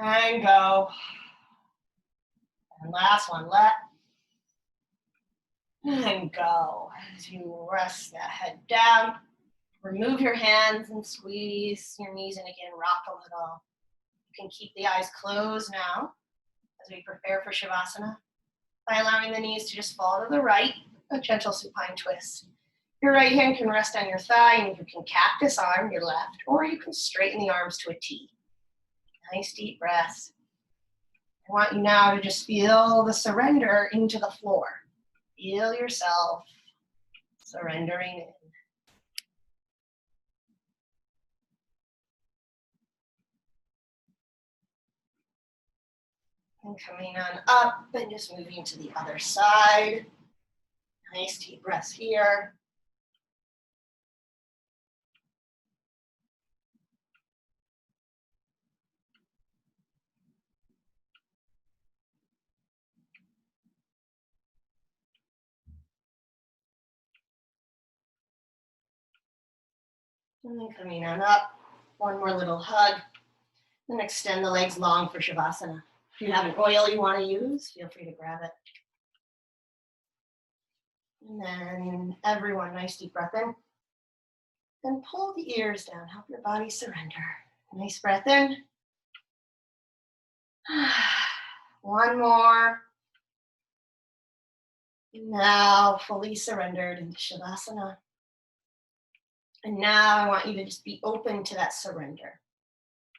And go. And last one, let. And go. As you rest that head down, remove your hands and squeeze your knees in again, rock a little. You can keep the eyes closed now as we prepare for Shavasana by allowing the knees to just fall to the right, a gentle supine twist. Your right hand can rest on your thigh and you can cactus arm your left, or you can straighten the arms to a T. Nice deep breaths. I want you now to just feel the surrender into the floor. Feel yourself surrendering in. And coming on up and just moving to the other side. Nice deep breaths here. And then coming on up, one more little hug. Then extend the legs long for Shavasana. If you have an oil you want to use, feel free to grab it. And then everyone, nice deep breath in. Then pull the ears down, help your body surrender. Nice breath in. One more. And now fully surrendered into Shavasana. And now I want you to just be open to that surrender.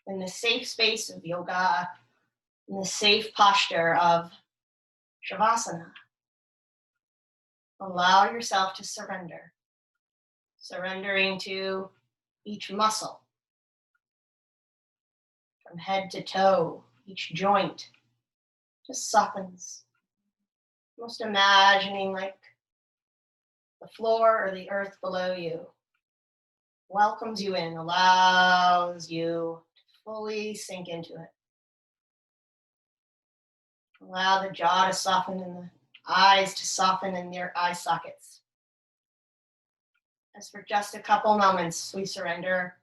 In the safe space of yoga, in the safe posture of Shavasana. Allow yourself to surrender. Surrendering to each muscle. From head to toe, each joint just softens. Almost imagining like the floor or the earth below you welcomes you in, allows you to fully sink into it. Allow the jaw to soften and the eyes to soften in their eye sockets. As for just a couple moments, we surrender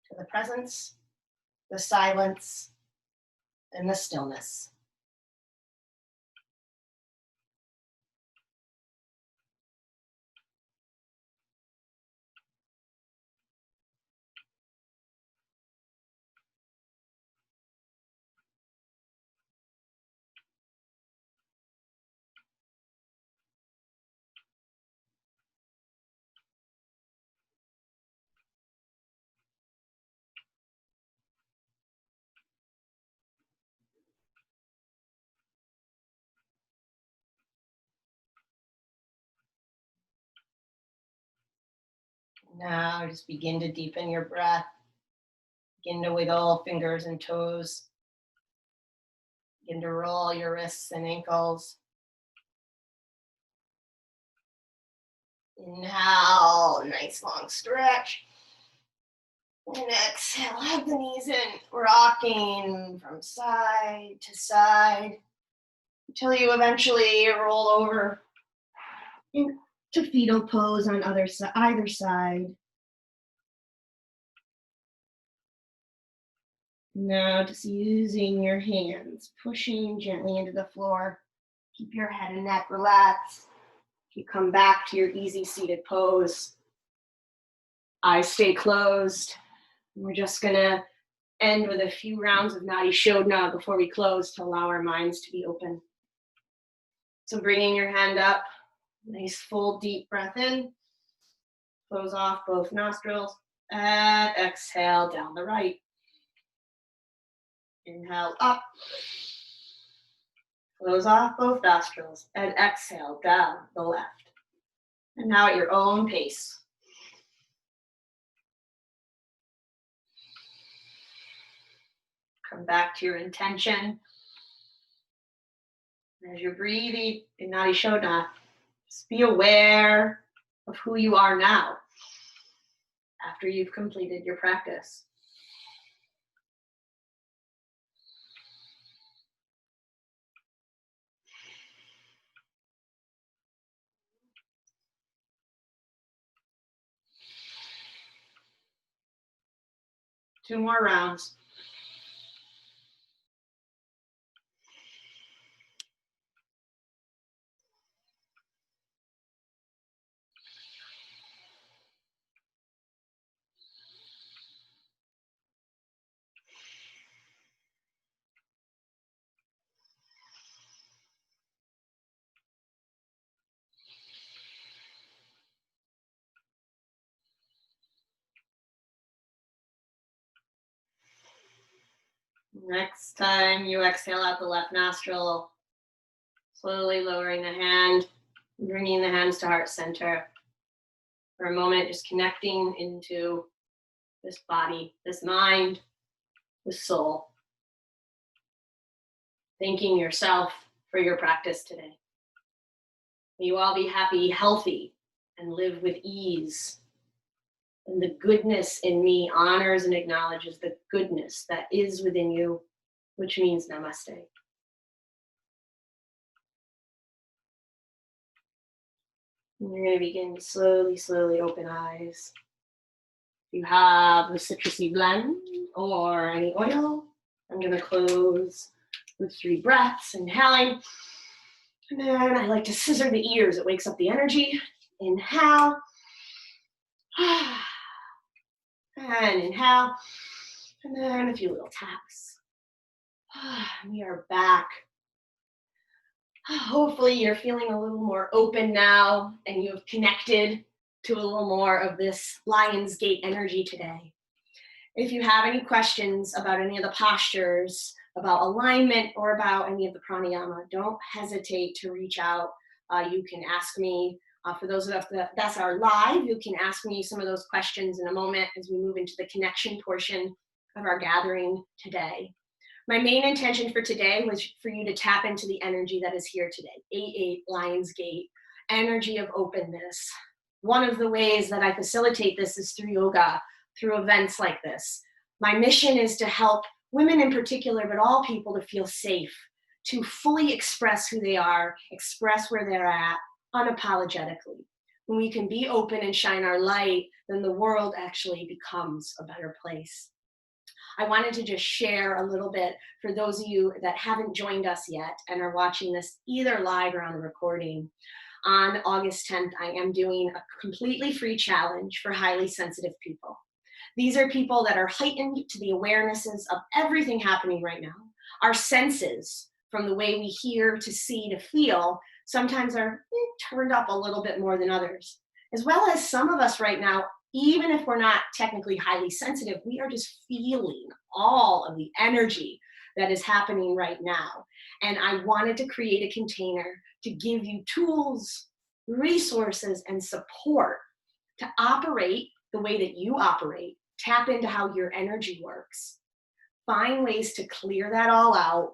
to the presence, the silence, and the stillness. Now just begin to deepen your breath. Begin to wiggle fingers and toes. Begin to roll your wrists and ankles. Inhale, nice long stretch. And exhale, hug the knees in, rocking from side to side until you eventually roll over into fetal pose on either side. Now just using your hands, pushing gently into the floor. Keep your head and neck relaxed. You come back to your easy seated pose. Eyes stay closed. We're just gonna end with a few rounds of Nadi Shodhana before we close to allow our minds to be open. So bringing your hand up, nice full deep breath in. Close off both nostrils and exhale down the right. Inhale up. Close off both nostrils and exhale down the left. And now at your own pace. Come back to your intention. As you're breathing in Nadi Shodhana, just be aware of who you are now. after you've completed your practice. Two more rounds. Next time you exhale out the left nostril, slowly lowering the hand, bringing the hands to heart center. For a moment, just connecting into this body, this mind, this soul. Thanking yourself for your practice today. May you all be happy, healthy, and live with ease. And the goodness in me honors and acknowledges the goodness that is within you, which means namaste. And you're going to begin to slowly open eyes. If you have a citrusy blend or any oil, I'm going to close with 3 breaths, inhaling. And then I like to scissor the ears. It wakes up the energy. Inhale. And inhale. And then a few little taps. We are back. Hopefully you're feeling a little more open now and you've connected to a little more of this Lion's Gate energy today. If you have any questions about any of the postures, about alignment, or about any of the pranayama, don't hesitate to reach out. You can ask me, for those of us that are live, you can ask me some of those questions in a moment as we move into the connection portion of our gathering today. My main intention for today was for you to tap into the energy that is here today, 8-8 Lion's Gate, energy of openness. One of the ways that I facilitate this is through yoga, through events like this. My mission is to help women in particular, but all people, to feel safe, to fully express who they are, express where they're at, unapologetically. When we can be open and shine our light, then the world actually becomes a better place. I wanted to just share a little bit for those of you that haven't joined us yet and are watching this either live or on a recording. On August 10th, I am doing a completely free challenge for highly sensitive people. These are people that are heightened to the awarenesses of everything happening right now. Our senses, from the way we hear to see to feel, sometimes are turned up a little bit more than others. As well as some of us right now, even if we're not technically highly sensitive, we are just feeling all of the energy that is happening right now. And I wanted to create a container to give you tools, resources, and support to operate the way that you operate. Tap into how your energy works. Find ways to clear that all out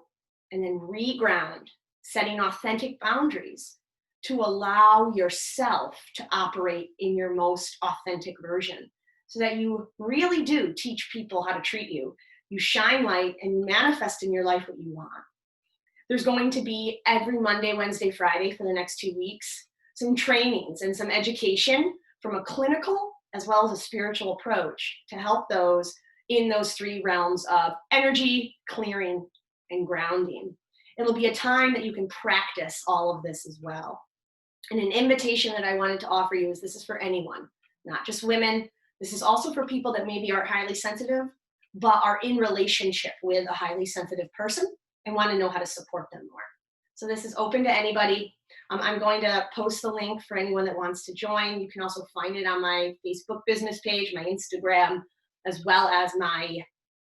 and then reground, setting authentic boundaries to allow yourself to operate in your most authentic version so that you really do teach people how to treat you. You shine light and you manifest in your life what you want. There's going to be every Monday, Wednesday, Friday for the next 2 weeks, some trainings and some education from a clinical as well as a spiritual approach to help those in those 3 realms of energy, clearing, and grounding. It'll be a time that you can practice all of this as well. And an invitation that I wanted to offer you is this is for anyone, not just women. This is also for people that maybe aren't highly sensitive, but are in relationship with a highly sensitive person and want to know how to support them more. So this is open to anybody. I'm going to post the link for anyone that wants to join. You can also find it on my Facebook business page, my Instagram, as well as my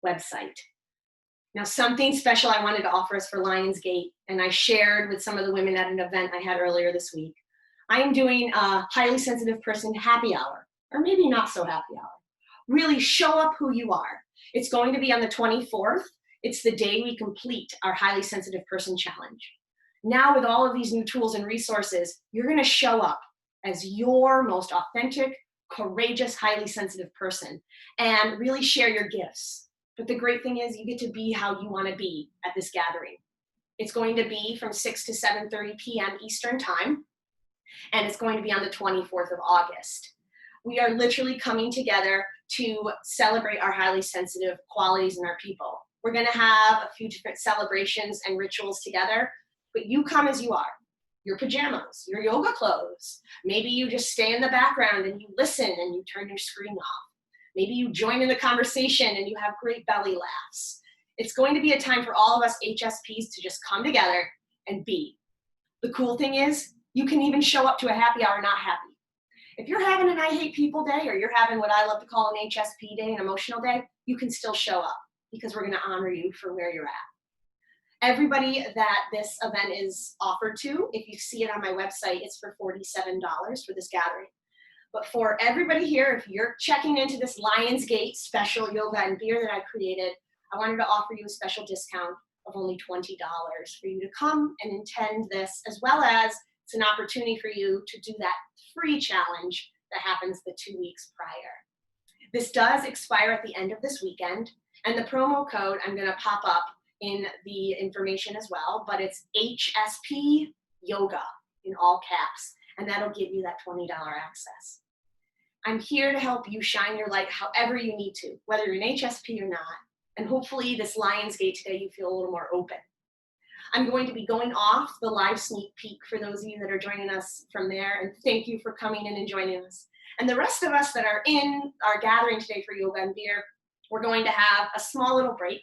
website. Now, something special I wanted to offer us for Lion's Gate, and I shared with some of the women at an event I had earlier this week. I am doing a highly sensitive person happy hour, or maybe not so happy hour. Really show up who you are. It's going to be on the 24th. It's the day we complete our highly sensitive person challenge. Now, with all of these new tools and resources, you're going to show up as your most authentic, courageous, highly sensitive person and really share your gifts. But the great thing is you get to be how you want to be at this gathering. It's going to be from 6 to 7:30 p.m. Eastern time, and it's going to be on the 24th of August. We are literally coming together to celebrate our highly sensitive qualities in our people. We're going to have a few different celebrations and rituals together, but you come as you are. Your pajamas, your yoga clothes. Maybe you just stay in the background and you listen and you turn your screen off. Maybe you join in the conversation and you have great belly laughs. It's going to be a time for all of us HSPs to just come together and be. The cool thing is, you can even show up to a happy hour not happy. If you're having an I hate people day, or you're having what I love to call an HSP day, an emotional day, you can still show up because we're going to honor you for where you're at. Everybody that this event is offered to, if you see it on my website, it's for $47 for this gathering. But for everybody here, if you're checking into this Lionsgate special yoga and beer that I created, I wanted to offer you a special discount of only $20 for you to come and attend this, as well as it's an opportunity for you to do that free challenge that happens the 2 weeks prior. This does expire at the end of this weekend, and the promo code I'm going to pop up in the information as well, but it's HSP Yoga in all caps, and that'll give you that $20 access. I'm here to help you shine your light however you need to, whether you're an HSP or not, and hopefully this Lionsgate today you feel a little more open. I'm going to be going off the live sneak peek for those of you that are joining us from there, and thank you for coming in and joining us. And the rest of us that are in our gathering today for yoga and beer, we're going to have a small little break.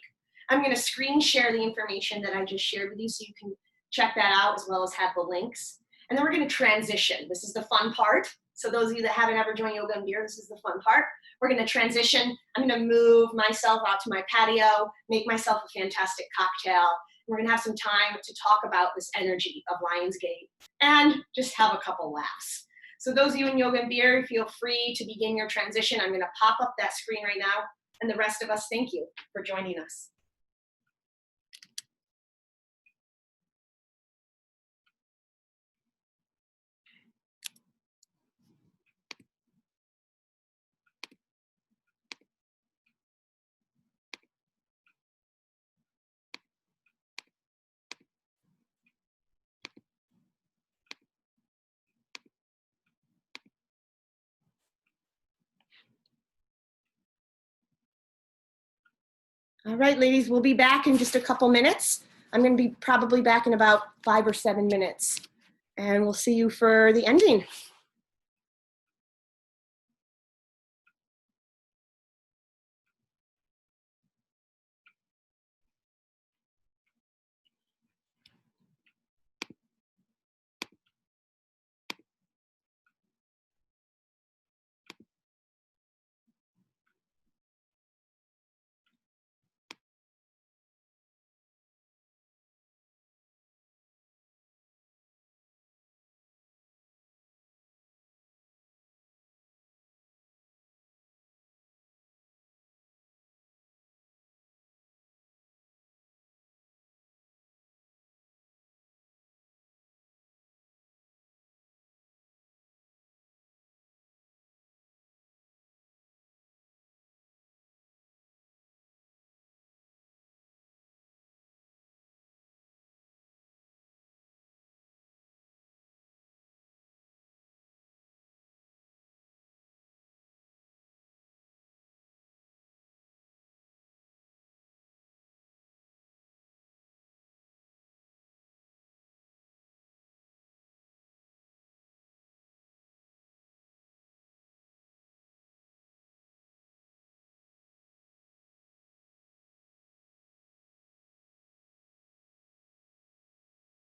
I'm going to screen share the information that I just shared with you so you can check that out as well as have the links. And then we're going to transition. This is the fun part. So those of you that haven't ever joined yoga and beer, this is the fun part. We're going to transition. I'm going to move myself out to my patio, make myself a fantastic cocktail. We're going to have some time to talk about this energy of Lionsgate and just have a couple laughs. So those of you in yoga and beer, feel free to begin your transition. I'm going to pop up that screen right now. And the rest of us, thank you for joining us. All right, ladies, we'll be back in just a couple minutes. I'm going to be probably back in about 5 or 7 minutes. And we'll see you for the ending.